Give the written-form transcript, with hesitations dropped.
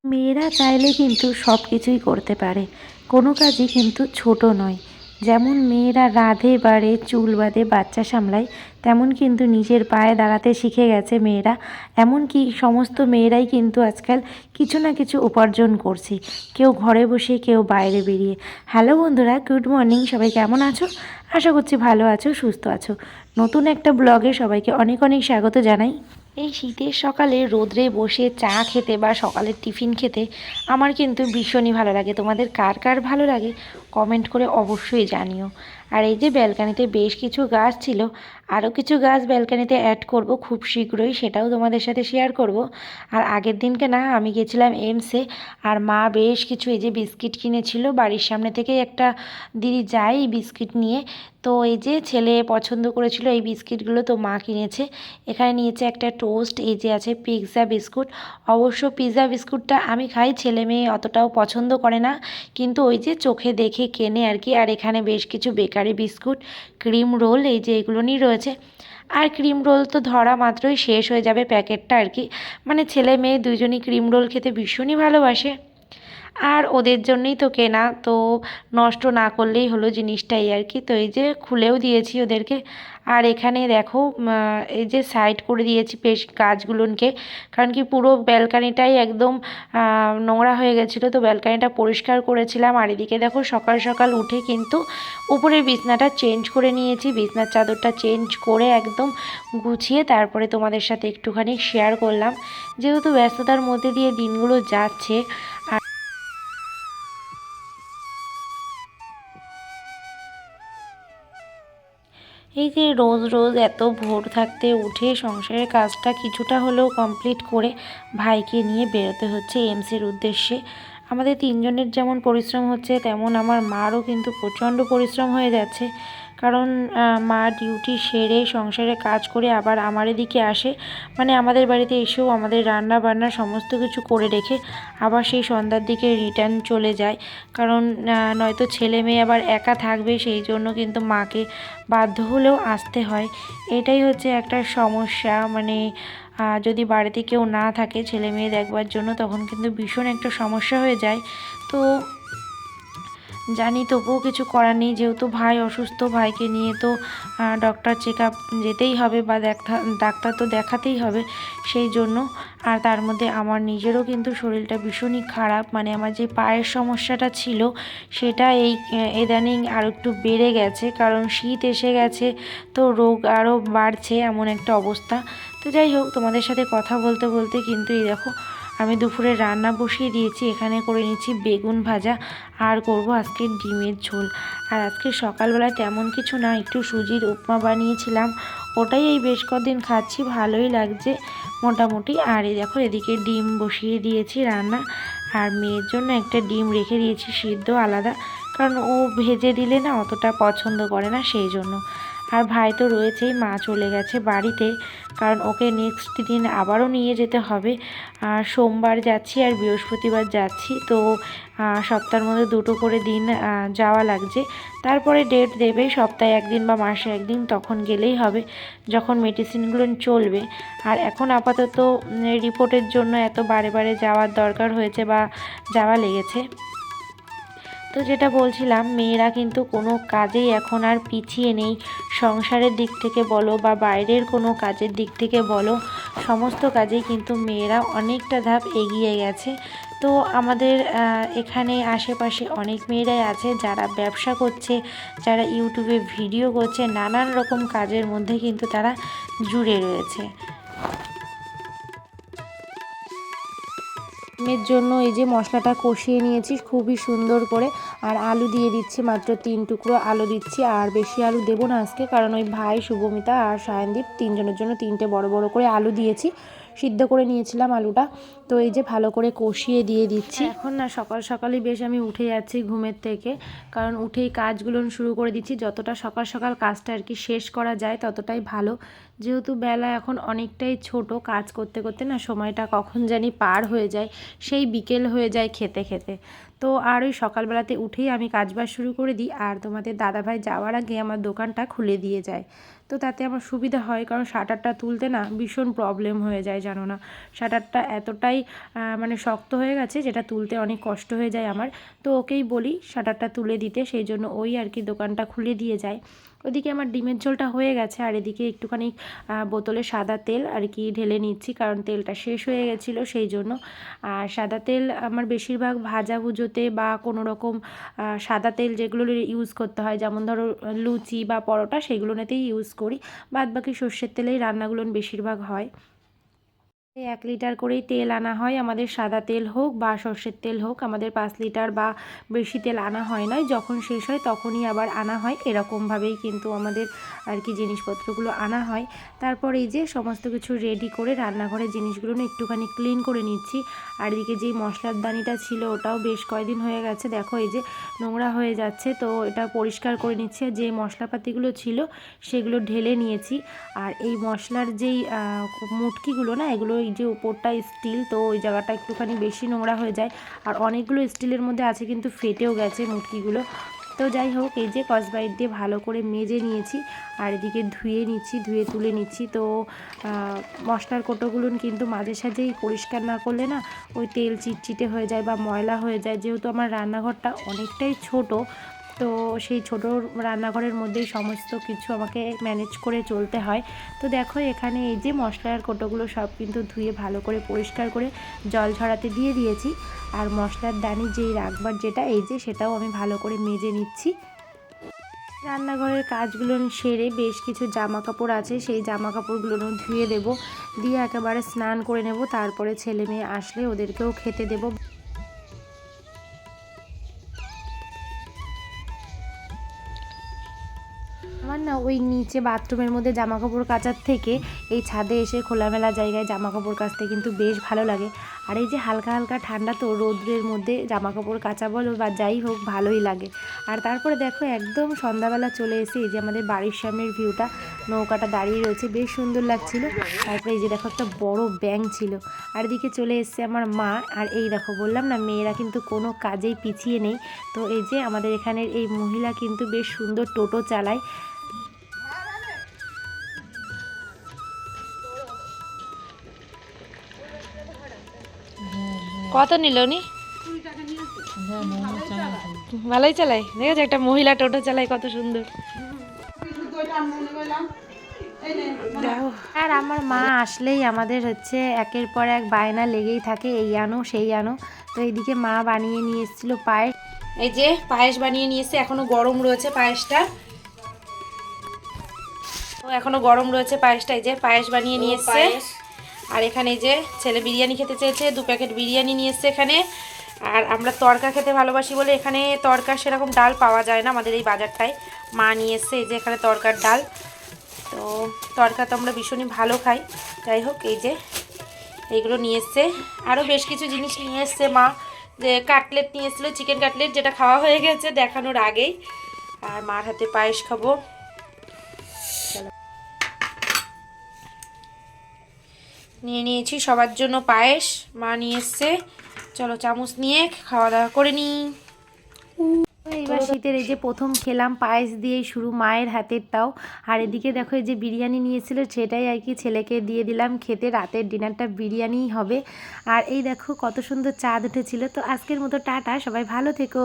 মেয়েরা চাইলে কিন্তু সব কিছুই করতে পারে, কোনো কাজই কিন্তু ছোট নয়। যেমন মেয়েরা রাঁধে বাড়ে চুল বাঁধে বাচ্চা সামলায়, তেমন কিন্তু নিজের পায়ে দাঁড়াতে শিখে গেছে মেয়েরা। এমনকি সমস্ত মেয়েরাই কিন্তু আজকাল কিছু না কিছু উপার্জন করছে, কেউ ঘরে বসে কেউ বাইরে বেরিয়ে। হ্যালো বন্ধুরা, গুড মর্নিং। সবাই কেমন আছো? আশা করছি ভালো আছো, সুস্থ আছো। নতুন একটা ব্লগে সবাইকে অনেক অনেক স্বাগত জানাই। এই শীতের সকালে রোদ্রে বসে চা খেতে বা সকালের টিফিন খেতে আমার কিন্তু ভীষণই ভালো লাগে। তোমাদের কার কার ভালো লাগে কমেন্ট করে অবশ্যই জানিও। আর এই যে ব্যালকানিতে বেশ কিছু গাছ ছিল, আরও কিছু গাছ ব্যালকানিতে অ্যাড করব খুব শীঘ্রই, সেটাও তোমাদের সাথে শেয়ার করব। আর আগের দিনকে না আমি গেছিলাম এমসে, আর মা বেশ কিছু এই যে বিস্কিট কিনেছিল, বাড়ির সামনে থেকে একটা দিদি যায় এই বিস্কিট নিয়ে। তো এই যে ছেলে পছন্দ করেছিল এই বিস্কিটগুলো, তো মা কিনেছে। এখানে নিয়েছে একটা টোস্ট, এই যে আছে পিৎজা বিস্কুট। অবশ্য পিৎজা বিস্কুটটা আমি খাই, ছেলে মেয়ে অতটাও পছন্দ করে না, কিন্তু ওই যে চোখে দেখে কেনে আর কি। আর এখানে বেশ কিছু বেকারি বিস্কুট, ক্রিম রোল, এই যে এগুলো নিয়ে রয়েছে। আর ক্রিম রোল তো ধরা মাত্রই শেষ হয়ে যাবে প্যাকেটটা আর কি। মানে ছেলে মেয়ে দুজনই ক্রিম রোল খেতে ভীষণই ভালোবাসে, আর ওদের জন্যই তো কেনা, তো নষ্ট না করলেই হলো জিনিসটাই আর কি। তো এই যে খুলেও দিয়েছি ওদেরকে। আর এখানে দেখো এই যে সাইড করে দিয়েছি বেশ গাছগুলোকে, কারণ কি পুরো ব্যালকানিটাই একদম নোংরা হয়ে গেছিলো, তো ব্যালকানিটা পরিষ্কার করেছিলাম। আর এদিকে দেখো সকাল সকাল উঠে কিন্তু উপরের বিছনাটা চেঞ্জ করে নিয়েছি, বিছনার চাদরটা চেঞ্জ করে একদম গুছিয়ে তারপরে তোমাদের সাথে একটুখানি শেয়ার করলাম, যেহেতু ব্যস্ততার মধ্যে দিয়ে দিনগুলো যাচ্ছে। এই যে রোজ রোজ এত ভোর থাকতে উঠে সংসারের কাজটা কিছুটা হলেও কমপ্লিট করে ভাইকে নিয়ে বেরোতে হচ্ছে এমসির উদ্দেশ্যে। আমাদের তিনজনের যেমন পরিশ্রম হচ্ছে, তেমন আমার মারও কিন্তু প্রচণ্ড পরিশ্রম হয়ে যাচ্ছে, কারণ মা ডিউটি সেরে সংসারে কাজ করে আবার আমার এদিকে আসে, মানে আমাদের বাড়িতে এসেও আমাদের রান্না বান্না সমস্ত কিছু করে রেখে আবার সেই সন্ধ্যার দিকে রিটার্ন চলে যায়। কারণ নয়তো ছেলে মেয়ে আবার একা থাকবে, সেই জন্য কিন্তু মাকে বাধ্য হলেও আসতে হয়। এটাই হচ্ছে একটা সমস্যা, মানে যদি বাড়িতে কেউ না থাকে ছেলে মেয়ে দেখবার জন্য, তখন কিন্তু ভীষণ একটা সমস্যা হয়ে যায়। তো জানি, তবুও কিছু করার নেই, যেহেতু ভাই অসুস্থ, ভাইকে নিয়ে তো ডক্টর চেক আপ যেতেই হবে বা ডাক্তার তো দেখাতেই হবে সেই জন্য। আর তার মধ্যে আমার নিজেরও কিন্তু শরীরটা ভীষণই খারাপ, মানে আমার যে পায়ের সমস্যাটা ছিল সেটা এই ইদানিং আরও একটু বেড়ে গেছে, কারণ শীত এসে গেছে, তো রোগ আরও বাড়ছে এমন একটা অবস্থা। তো যাই হোক, তোমাদের সাথে কথা বলতে বলতে কিন্তু এই দেখো আমি দুপুরে রান্না বসিয়ে দিয়েছি। এখানে করে নিচ্ছি বেগুন ভাজা, আর করব আজকে ডিমের ঝোল। আর আজকে সকালবেলায় তেমন কিছু না, একটু সুজির উপমা বানিয়েছিলাম, ওটাই এই বেশ কদিন খাচ্ছি, ভালোই লাগছে মোটামুটি। আর এই দেখো এদিকে ডিম বসিয়ে দিয়েছি রান্না, আর মেয়ের জন্য একটা ডিম রেখে দিয়েছি সিদ্ধ আলাদা, কারণ ও ভেজে দিলে না অতটা পছন্দ করে না সেই জন্য। আর ভাই তো রয়েছেই, মা চলে গেছে বাড়িতে, কারণ ওকে নেক্সট দিন আবারও নিয়ে যেতে হবে। আর সোমবার যাচ্ছি আর বৃহস্পতিবার যাচ্ছি, তো সপ্তাহের মধ্যে দুটো করে দিন যাওয়া লাগছে। তারপরে ডেট দেবে সপ্তাহে একদিন বা মাসে একদিন, তখন গেলেই হবে যখন মেডিসিনগুলো চলবে। আর এখন আপাতত রিপোর্টের জন্য এত বারে বারে যাওয়ার দরকার হয়েছে বা যাওয়া লেগেছে। তো যেটা বলছিলাম, মেয়েরা কিন্তু কোনো কাজেই এখন আর পিছিয়ে নেই, সংসারের দিক থেকে বলো বা বাইরের কোনো কাজের দিক থেকে বলো, সমস্ত কাজেই কিন্তু মেয়েরা অনেকটা ধাপ এগিয়ে গেছে। তো আমাদের এখানে আশেপাশে অনেক মেয়েরাই আছে যারা ব্যবসা করছে, যারা ইউটিউবে ভিডিও করছে, নানান রকম কাজের মধ্যে কিন্তু তারা জুড়ে রয়েছে। ডিমের জন্য এই যে মশলাটা কষিয়ে নিয়েছি খুবই সুন্দর করে, আর আলু দিয়ে দিচ্ছি, মাত্র 3 টুকরো আলু দিচ্ছি, আর বেশি আলু দেবো না আজকে, কারণ ওই ভাই, শুভমিতা আর সায়নদীপ তিনজনের জন্য 3টে বড় বড় করে আলু দিয়েছি, সিদ্ধ করে নিয়েছিলাম আলুটা। তো এই যে ভালো করে কষিয়ে দিয়ে দিচ্ছি। এখন না সকাল সকালই বেশ আমি উঠে যাচ্ছি ঘুমের থেকে, কারণ উঠেই কাজগুলো শুরু করে দিচ্ছি, যতটা সকাল সকাল কাজটা আর কি শেষ করা যায় ততটাই ভালো, যেহেতু বেলা এখন অনেকটাই ছোট, কাজ করতে করতে না সময়টা কখন জানি পার হয়ে যায়, সেই বিকেল হয়ে যায় খেতে খেতে। তো আর ওই সকালবেলাতে উঠেই আমি কাজবাজ শুরু করে দিই, আর তোমাদের দাদাভাই যাওয়ার আগে আমার দোকানটা খুলে দিয়ে যায়। তো তাতে আমার সুবিধা হয়, কারণ শাটারটা তুলতে না ভীষণ প্রবলেম হয়ে যায় জানো না। শাটারটা এতটাই মানে শক্ত হয়ে গেছে যেটা তুলতে অনেক কষ্ট হয়ে যায় আমার। তো ওকেই বলি শাটারটা তুলে দিতে, সেই জন্য ওই আর কি দোকানটা খুলে দিয়ে যায়। ওদিকে আমার ডিমের ঝোলটা হয়ে গেছে, আর এদিকে একটুখানি বোতলে সাদা তেল আর কি ঢেলে নিচ্ছি, কারণ তেলটা শেষ হয়ে গেছিলো সেই জন্য। আর সাদা তেল আমার বেশিরভাগ ভাজা ভুজোতে বা কোনো রকম সাদা তেল যেগুলো ইউজ করতে হয়, যেমন ধরো লুচি বা পরোটা, সেগুলোতেই ইউজ করি। বাদ বাকি সর্ষের তেলেই রান্নাগুলো বেশিরভাগ হয়। 1 লিটার করেই তেল আনা হয়, আমাদের সাদা তেল হোক বা সর্ষের তেল হোক। আমাদের 5 লিটার বা বেশি তেল আনা হয় না, যখন শেষ হয় তখনই আবার আনা হয়। এরকমভাবেই কিন্তু আমাদের আর কি জিনিসপত্রগুলো আনা হয়। তারপর এই যে সমস্ত কিছু রেডি করে রান্নাঘরের জিনিসগুলো একটুখানি ক্লিন করে নিচ্ছি। আর এদিকে যেই মশলার দানিটা ছিল ওটাও বেশ কয়েকদিন হয়ে গেছে, দেখো এই যে নোংরা হয়ে যাচ্ছে, তো এটা পরিষ্কার করে নিচ্ছি। আর যে মশলাপাতিগুলো ছিল সেগুলো ঢেলে নিয়েছি। আর এই মশলার যেই মুটকিগুলো না, এগুলো এই যে উপরটা স্টিল, তো ওই জায়গাটা একটুখানি বেশি নোংরা হয়ে যায়। আর অনেকগুলো স্টিলের মধ্যে আছে কিন্তু ফেটেও গেছে মুটকিগুলো। তো যাই হোক, এই যে কসবাইট দিয়ে ভালো করে মেজে নিয়েছি, আর এদিকে ধুয়ে নিচ্ছি, ধুয়ে তুলে নিচ্ছি। তো মশলার কোটোগুলো কিন্তু মাঝে সাঝেই পরিষ্কার না করলে না ওই তেল চিটচিটে হয়ে যায় বা ময়লা হয়ে যায়। যেহেতু আমার রান্নাঘরটা অনেকটাই ছোট, তো সেই ছোট রান্নাঘরের মধ্যেই সমস্ত কিছু আমাকে ম্যানেজ করে চলতে হয়। তো দেখো এখানে এই যে মশলার কোটোগুলো সব কিন্তু ধুয়ে ভালো করে পরিষ্কার করে জল ঝরাতে দিয়ে দিয়েছি। আর মশলার দানি যেই রাখবার যেটা, এই যে সেটাও আমি ভালো করে মেজে নিচ্ছি। রান্নাঘরের কাজগুলো সেরে বেশ কিছু জামা কাপড় আছে, সেই জামা কাপড়গুলো ধুয়ে দেব, দিয়ে একেবারে স্নান করে নেব। তারপরে ছেলে মেয়ে আসলে ওদেরকেও খেতে দেব। আমার না ওই নিচে বাথরুমের মধ্যে জামা কাপড় কাচার থেকে এই ছাদে এসে খোলামেলা জায়গায় জামা কাপড় কাচতে কিন্তু বেশ ভালো লাগে। আর এই যে হালকা হালকা ঠান্ডা, তো রৌদ্রের মধ্যে জামা কাপড় কাচা বলো বা যাই হোক ভালোই লাগে। আর তারপরে দেখো একদম সন্ধ্যাবেলা চলে এসে এই যে আমাদের বাড়ির সামনের ভিউটা, নৌকাটা দাঁড়িয়ে রয়েছে, বেশ সুন্দর লাগছিল। তারপরে এই যে দেখো একটা বড় ব্যাঙ ছিল। আর এদিকে চলে এসছে আমার মা। আর এই দেখো বললাম না, মেয়েরা কিন্তু কোনো কাজেই পিছিয়ে নেই। তো এই যে আমাদের এখানের এই মহিলা কিন্তু বেশ সুন্দর টোটো চালায়। কত নিল উনি? ভালোই চালায়, দেখেছো একটা মহিলা টোটো চালায় কত সুন্দর। আর আমার মা আসলেই আমাদের হচ্ছে একের পর এক বায়না লেগেই থাকে, এই আনো সেই আনো। তো এইদিকে মা বানিয়ে নিয়ে এসেছিলো পায়েস। এই যে পায়েস বানিয়ে নিয়ে এসে, এখনো গরম রয়েছে পায়েসটা, ও এখনো গরম রয়েছে পায়েসটা। এই যে পায়েস বানিয়ে নিয়ে এসছে। আর এখানে এই যে ছেলে বিরিয়ানি খেতে চেয়েছে, 2 প্যাকেট বিরিয়ানি নিয়ে এসছে এখানে। আর আমরা তড়কা খেতে ভালোবাসি বলে এখানে তড়কার সেরকম ডাল পাওয়া যায় না আমাদের এই বাজারটায়, মা নিয়ে এসছে এই যে এখানে তড়কার ডাল। তো তড়কা তো আমরা ভীষণই ভালো খাই। যাই হোক, এই যে এইগুলো নিয়ে এসছে। আরও বেশ কিছু জিনিস নিয়ে এসছে মা, যে কাটলেট নিয়ে এসেছিলো, চিকেন কাটলেট, যেটা খাওয়া হয়ে গেছে দেখানোর আগেই। আর মার হাতে পায়েস খাবো। নিয়ে নিয়েছি সবার জন্য পায়েস, মা নিয়ে এসছে। চলো চামচ নিয়ে খাওয়া দাওয়া করে নিই। এইবার শীতের এই যে প্রথম খেলাম পায়েস দিয়েই শুরু, মায়ের হাতেরটাও। আর এদিকে দেখো এই যে বিরিয়ানি নিয়েছিল, সেটাই আর কি ছেলেকে দিয়ে দিলাম খেতে। রাতের ডিনারটা বিরিয়ানিই হবে। আর এই দেখো কত সুন্দর চাঁদ উঠেছিল। তো আজকের মতো টাটা, সবাই ভালো থেকো।